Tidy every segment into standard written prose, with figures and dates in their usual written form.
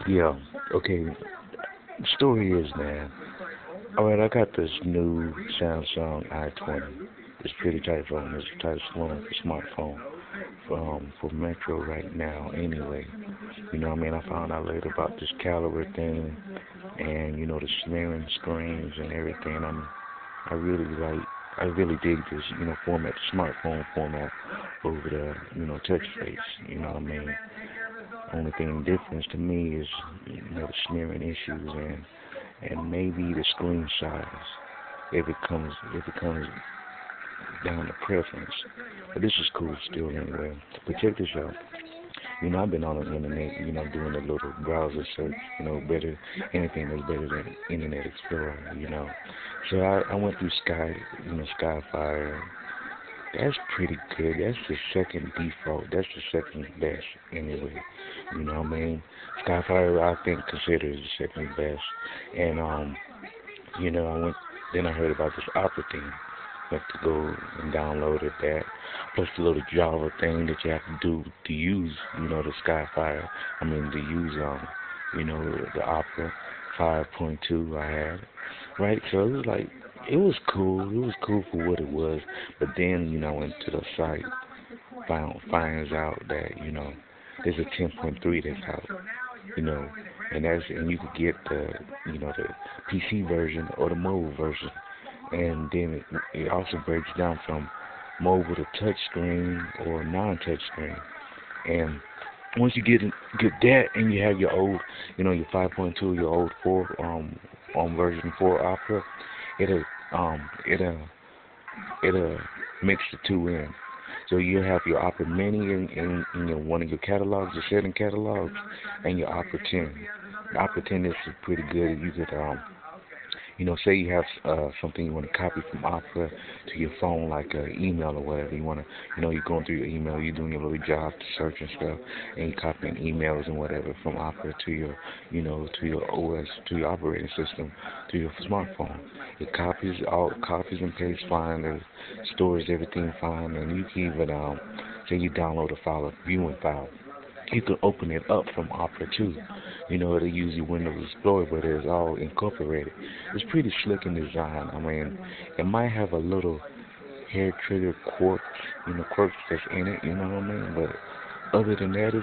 Yeah, okay. The story is, man. Alright, I got this new Samsung i20. It's pretty tight phone. It's the tightest phone for smartphone for Metro right now. Anyway, you know what I mean. I found out later about this caliber thing, and the smearing screens and everything. I really like. I really dig this, format, smartphone format over the, touch face. You know what I mean. Only thing difference to me is, the smearing issues and maybe the screen size. If it comes down to preference. But this is cool still anyway. But check this out. I've been on the internet, doing a little browser search, anything that's better than Internet Explorer. So I went through SKYFIRE. That's pretty good. That's the second default. That's the second best anyway. You know what I mean? SKYFIRE I think considered the second best. And then I heard about this Opera thing. Went to go and downloaded that. Plus the little Java thing that you have to do to use, the SKYFIRE. To use the Opera 5.2 I had. Right? So it was like it was cool. It was cool for what it was. But then, I went to the site, finds out that, there's a 10.3 that's out, and you could get the PC version or the mobile version. And then it also breaks down from mobile to touch screen or non-touch screen. And once you get that, and you have your old, your 5.2, your old 4 version 4 Opera, it'll mix the two in. So you have your Opera Mini in your one of your catalogs, your setting catalogs, and your Opera 10. The Opera 10 is pretty good. You could say you have something you want to copy from Opera to your phone, like an email or whatever. You want to, you're going through your email, you're doing your little job to search and stuff, and you're copying emails and whatever from Opera to your, to your OS, to your operating system, to your smartphone. It copies and pastes fine. It stores everything fine, and you can even, say you download a file, a viewing file. You can open it up from Opera too. It'll use your Windows Explorer, but it's all incorporated. It's pretty slick in design. It might have a little hair trigger quirks that's in it, you know what I mean? But other than that,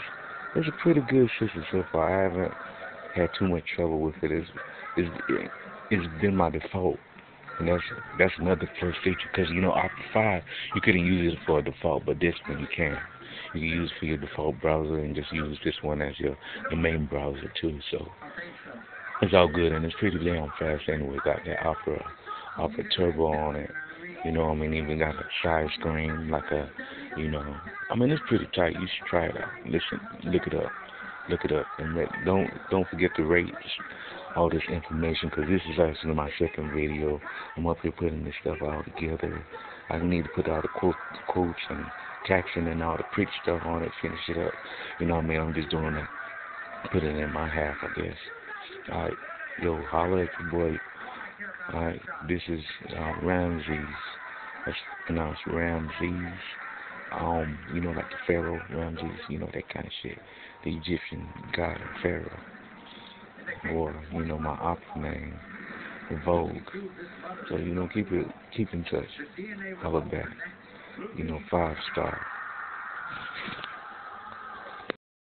it's a pretty good system so far. I haven't had too much trouble with it. It's been my default. And that's another first feature, because Opera 5 you couldn't use it for a default, but this one you can. You can use it for your default browser and just use this one as your main browser too. So it's all good, and it's pretty damn fast anyway. Got that Opera Turbo on it. Even got a side screen like it's pretty tight. You should try it out. Listen, look it up, and don't forget to rate all this information, because this is actually my second video. I'm up here putting this stuff all together. I need to put all the quotes and caption and all the pretty stuff on it, finish it up. I'm just doing that. Put it in my half, I guess. Alright, yo, holla at your boy. Alright, this is Ramses. That's pronounced Ramses. Like the Pharaoh, Ramses, that kind of shit. The Egyptian god of Pharaoh. Or, my opera name, Vogue. So, keep in touch. Holla back. 5 star.